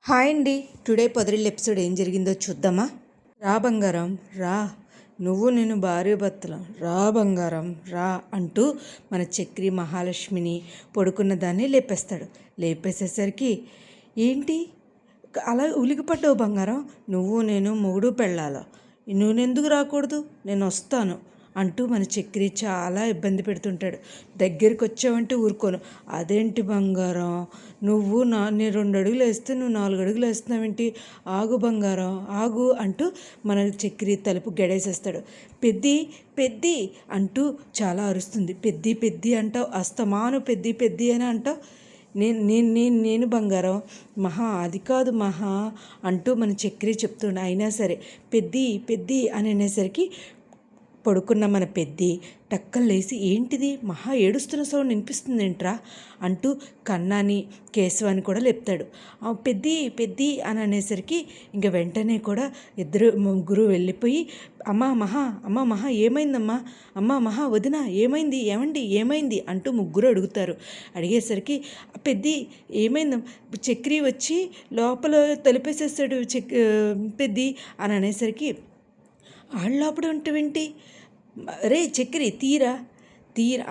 Hi అండి. Today పొదరిల్లు episode ఏం జరిగిందో చూద్దామా? రా బంగారం రా, నువ్వు నేను భార్య భర్తలం, రా బంగారం రా అంటూ మన చక్రి మహాలక్ష్మిని పడుకున్న దాన్ని లేపేస్తాడు. లేపేసేసరికి ఏంటి అలా ఉలికిపడ్డావు బంగారం, నువ్వు నేను మొగుడు పెళ్ళాలా, నువ్వెందుకు రాకూడదు, నేను వస్తాను అంటూ మన చక్రి చాలా ఇబ్బంది పెడుతుంటాడు. దగ్గరికి వచ్చావంటే ఊరుకోను. అదేంటి బంగారం, నువ్వు నేను 2 అడుగులు వేస్తే నువ్వు 4 అడుగులు వేస్తున్నావేంటి, ఆగు బంగారం ఆగు అంటూ మన చక్రి తలుపు గడేసేస్తాడు. పెద్ది పెద్ది అంటూ చాలా అరుస్తుంది. పెద్ది పెద్ది అంటావు, అస్తమాను పెద్ది పెద్ది అని అంటావు. నేను నేను నేను నేను బంగారం మహా అది కాదు మహా అంటూ మన చక్రి చెప్తుండే. అయినా సరే పెద్ది పెద్ది అని అనేసరికి పడుకున్న మన పెద్ది టక్కలు లేసి ఏంటిది మహా ఏడుస్తున్న సౌండ్ వినిపిస్తుంది ఏంట్రా అంటూ కన్నాని కేశవాన్ని కూడా లేపుతాడు. పెద్ది పెద్ది అని అనేసరికి ఇంక వెంటనే కూడా ముగ్గురు వెళ్ళిపోయి అమ్మ మహా ఏమైందమ్మా, అమ్మ మహా వదిన ఏమైంది, ఏమండి ఏమైంది అంటూ ముగ్గురు అడుగుతారు. అడిగేసరికి పెద్ది ఏమైంది, చక్రి వచ్చి లోపల తలిపేసేస్తాడు పెద్ది అని అనేసరికి ఆళ్ళ లోపల ఉంటావేంటి, రే చక్రి తీరా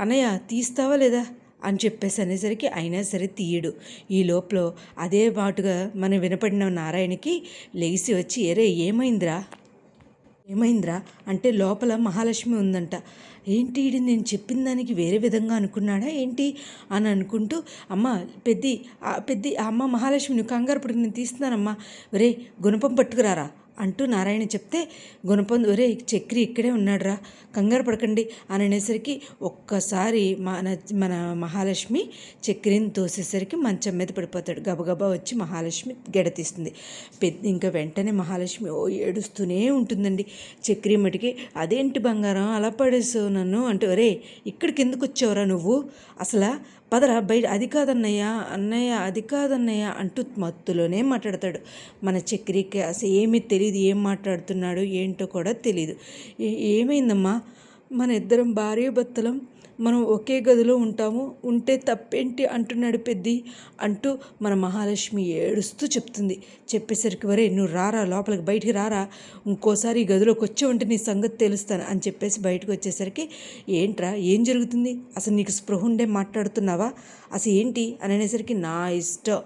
అనయ్య తీస్తావా లేదా అని చెప్పేసి అనేసరికి అయినా సరే తీయడు. ఈ లోపల అదే మాటుగా మనం వినపడిన నారాయణకి లెగిసి వచ్చి ఎరే ఏమైందిరా అంటే లోపల మహాలక్ష్మి ఉందంట. ఏంటి ఇది నేను చెప్పిన దానికి వేరే విధంగా అనుకున్నాడా ఏంటి అని అనుకుంటూ పెద్ది అమ్మ మహాలక్ష్మి నువ్వు కంగారు పడుకు, నేను తీస్తున్నానమ్మా, ఒరే గుణపం పట్టుకురారా అంటూ నారాయణ చెప్తే గుణపం ఒరే చక్రి ఇక్కడే ఉన్నాడురా కంగారు పడకండి అని అనేసరికి ఒక్కసారి మన మహాలక్ష్మి చక్రిని తోసేసరికి మంచం మీద పడిపోతాడు. గబగబా వచ్చి మహాలక్ష్మి గెడతీస్తుంది. ఇంకా వెంటనే మహాలక్ష్మి ఏడుస్తూనే ఉంటుందండి. చక్రి మటుకి అదేంటి బంగారం అలా పడేసావు నన్ను అంటే, ఒరే ఇక్కడికి ఎందుకు వచ్చావురా నువ్వు, అసలు పదరా బయట, అది కాదన్నయ్య అది కాదన్నయ్య అంటూ మత్తులోనే మాట్లాడతాడు. మన చక్రికి అసలు ఏమీ తెలియదు, ఏం మాట్లాడుతున్నాడు ఏంటో కూడా తెలియదు. ఏమైందమ్మా, మన ఇద్దరం భార్య భర్తలం, మనం ఒకే గదిలో ఉంటాము, ఉంటే తప్పేంటి అంటున్నాడు పెద్ది అంటూ మన మహాలక్ష్మి ఏడుస్తూ చెప్తుంది. చెప్పేసరికి వరే నువ్వు రారా లోపలికి, బయటికి రారా, ఇంకోసారి ఈ గదిలోకి వచ్చావంటే నీ సంగతి తెలుస్తాను అని చెప్పేసి బయటకు వచ్చేసరికి ఏంట్రా ఏం జరుగుతుంది, అసలు నీకు స్పృహ ఉండే మాట్లాడుతున్నావా, అసలు ఏంటి అని అనేసరికి నా ఇష్టం,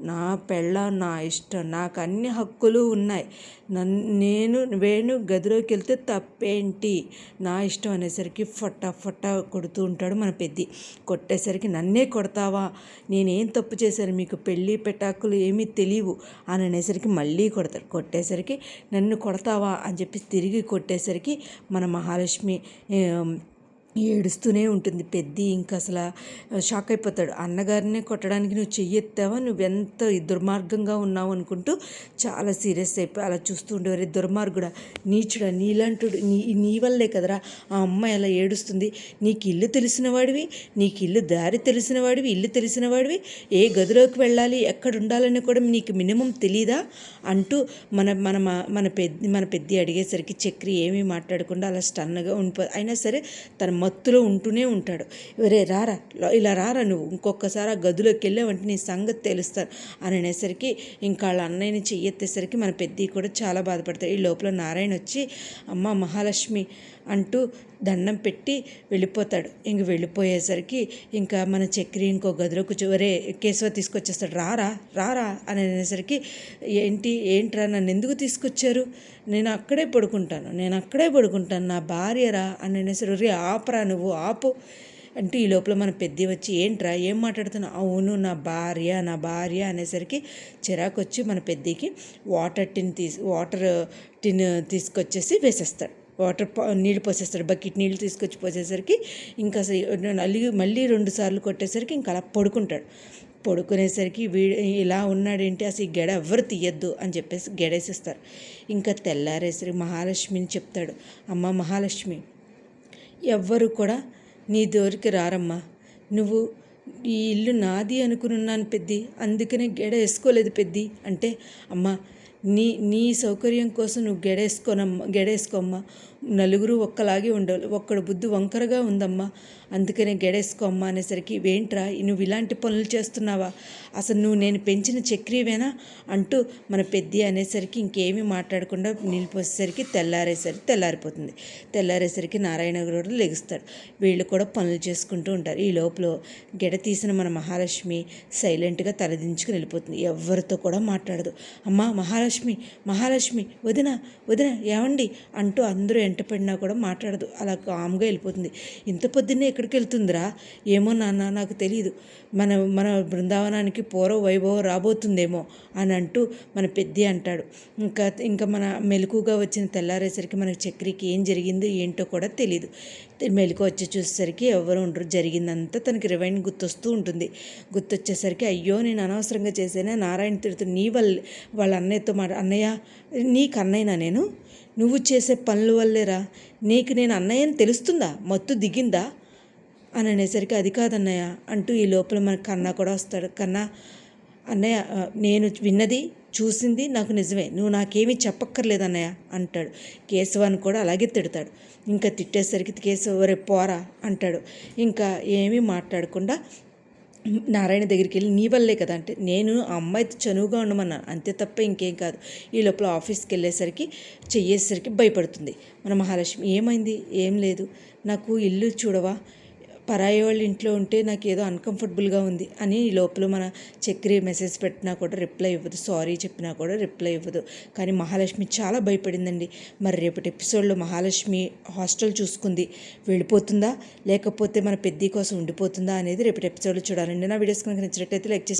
నా పెళ్ళాం నా ఇష్టం, నాకు అన్ని హక్కులు ఉన్నాయి, వేణు గదిలోకి వెళ్తే తప్పేంటి, నా ఇష్టం అనేసరికి ఫట్టా కొడుతూ ఉంటాడు మన పెద్ది. కొట్టేసరికి నన్నే కొడతావా, నేనేం తప్పు చేశాను, మీకు పెళ్ళి పెటాకులు ఏమీ తెలియవు అని అనేసరికి మళ్ళీ కొడతాడు. కొట్టేసరికి నన్ను కొడతావా అని చెప్పి తిరిగి కొట్టేసరికి మన మహాలక్ష్మి ఏడుస్తూనే ఉంటుంది. పెద్ది ఇంకా అసలు షాక్ అయిపోతాడు. అన్నగారిని కొట్టడానికి నువ్వు చెయ్యెత్తావా, నువ్వెంత దుర్మార్గంగా ఉన్నావు అనుకుంటూ చాలా సీరియస్ అయిపోయి అలా చూస్తూ ఉండేవారు. దుర్మార్గుడా నీచుడా నీలాంటుడు, నీ వల్లే కదరా ఆ అమ్మాయి అలా ఏడుస్తుంది, నీకు ఇల్లు తెలిసిన వాడివి, నీకు ఇల్లు దారి తెలిసిన వాడివి, ఇల్లు తెలిసిన వాడివి, ఏ గదిలోకి వెళ్ళాలి ఎక్కడ ఉండాలని కూడా నీకు మినిమం తెలీదా అంటూ మన పెద్ది అడిగేసరికి చక్రి ఏమీ మాట్లాడకుండా అలా స్టన్గా అయినా సరే తన మత్తులో ఉంటూనే ఉంటాడు. ఎవరే రారా ఇలా రారా, నువ్వు ఇంకొకసారి ఆ గదిలోకి వెళ్ళావంటే నీ సంగతి తెలుస్తాను అని అనేసరికి ఇంకా వాళ్ళ అన్నయ్యని చెయ్యెత్తేసరికి మన పెద్ది కూడా చాలా బాధపడతాడు. ఈ లోపల నారాయణ వచ్చి అమ్మ మహాలక్ష్మి అంటూ దండం పెట్టి వెళ్ళిపోతాడు. ఇంక వెళ్ళిపోయేసరికి ఇంకా మన చక్రి ఇంకో గదిలో కూర్చోవరే కేశవ తీసుకొచ్చేస్తాడు. రారా అని అనేసరికి ఏంట్రా నన్ను ఎందుకు తీసుకొచ్చారు, నేను అక్కడే పడుకుంటాను నా భార్యరా అని అనేసరి రే ఆపరా నువ్వు ఆపు అంటే ఈ లోపల మన పెద్ద వచ్చి ఏంట్రా ఏం మాట్లాడుతున్నావు, అవును నా భార్య అనేసరికి చిరాకు వచ్చి మన పెద్దికి వాటర్ టిన్ తీసుకొచ్చేసి వేసేస్తాడు. నీళ్ళు పోసేస్తాడు, బకెట్ నీళ్ళు తీసుకొచ్చి పోసేసరికి ఇంకా మళ్ళీ 2 సార్లు కొట్టేసరికి ఇంకా అలా పడుకునేసరికి ఇలా ఉన్నాడేంటి, అసలు ఈ గెడ ఎవ్వరు తీయద్దు అని చెప్పేసి గెడేసేస్తారు. ఇంకా తెల్లారేసరికి మహాలక్ష్మిని చెప్తాడు, అమ్మ మహాలక్ష్మి ఎవ్వరు కూడా నీ దగ్గరికి రారమ్మా, నువ్వు ఈ ఇల్లు నాది అనుకున్నాను పెద్ది, అందుకనే గెడ వేసుకోలేదు పెద్ది అంటే, అమ్మ నీ సౌకర్యం కోసం నువ్వు గెడేసుకోమ్మా. నలుగురు ఒక్కలాగే ఉండవు, ఒక్కడు బుద్ధి వంకరగా ఉందమ్మా, అందుకనే గెడేసుకోమ్మా అనేసరికి, ఏంట్రా నువ్వు ఇలాంటి పనులు చేస్తున్నావా, అసలు నువ్వు నేను పెంచిన చక్రీవేనా అంటూ మన పెద్ది అనేసరికి ఇంకేమీ మాట్లాడకుండా నిలిపోసేసరికి తెల్లారిపోతుంది. తెల్లారేసరికి నారాయణ గౌడ్ లెగుస్తాడు. వీళ్ళు కూడా పనులు చేసుకుంటూ ఉంటారు. ఈ లోపల గెడ తీసిన మన మహాలక్ష్మి సైలెంట్గా తలదించుకుని వెళ్ళిపోతుంది. ఎవరితో కూడా మాట్లాడదు. అమ్మా మహాలక్ష్మి వదిన ఏమండి అంటూ అందరూ ఎంటపడినా కూడా మాట్లాడదు. అలా కామ్గా వెళ్ళిపోతుంది. ఇంత పొద్దున్నే ఎక్కడికి వెళ్తుందిరా, ఏమో నాన్న నాకు తెలియదు, మన బృందావనానికి పూర్వ వైభవం రాబోతుందేమో అని అంటూ మన పెద్ది అంటాడు. ఇంకా మన మెలకుగా వచ్చిన తెల్లారేసరికి మనకి చక్రికి ఏం జరిగిందో ఏంటో కూడా తెలియదు. మెలకు వచ్చి చూసేసరికి ఎవరు ఉండరు. జరిగిందంతా తనకి రివైండ్ గుర్తొస్తూ ఉంటుంది. గుర్తొచ్చేసరికి అయ్యో నేను అనవసరంగా చేసేనే, నారాయణ తిడుతూ నీ వాళ్ళ అన్నయ్యతో అన్నయ్య నీకు అన్నయ్యనా నేను, నువ్వు చేసే పనుల వల్లేరా, నీకు నేను అన్నయ్యని తెలుస్తుందా, మత్తు దిగిందా అని అనేసరికి అది కాదన్నయ్య అంటూ ఈ లోపల మన కన్నా కూడా వస్తాడు. కన్నా అన్నయ్య నేను విన్నది చూసింది నాకు నిజమే, నువ్వు నాకేమీ చెప్పక్కర్లేదు అన్నయ్య అంటాడు. కేశవాన్ని కూడా అలాగే తిడతాడు. ఇంకా తిట్టేసరికి కేశవ రేపు పోరా అంటాడు. ఇంకా ఏమీ మాట్లాడకుండా నారాయణ దగ్గరికి వెళ్ళి నీ వల్లే కదా అంటే, నేను ఆ అమ్మాయితో చనువుగా ఉండమన్నాను అంతే తప్ప ఇంకేం కాదు. ఈ లోపల ఆఫీస్కి వెళ్ళేసరికి చెయ్యేసరికి భయపడుతుంది మన మహాలక్ష్మి. ఏమైంది, ఏం లేదు, నాకు ఇల్లు చూడవా, పరాయి వాళ్ళ ఇంట్లో ఉంటే నాకు ఏదో అన్కంఫర్టబుల్గా ఉంది అని ఈ లోపల మన చక్రి మెసేజ్ పెట్టినా కూడా రిప్లై ఇవ్వదు, సారీ చెప్పినా కూడా రిప్లై ఇవ్వదు. కానీ మహాలక్ష్మి చాలా భయపడిందండి. మరి రేపటి ఎపిసోడ్లో మహాలక్ష్మి హాస్టల్ చూసుకుంది వెళ్ళిపోతుందా, లేకపోతే మన పెద్ది కోసం ఉండిపోతుందా అనేది రేపటి ఎపిసోడ్లో చూడాలండి. నా వీడియోస్ కనుక నచ్చినట్టయితే లైక్ చేసి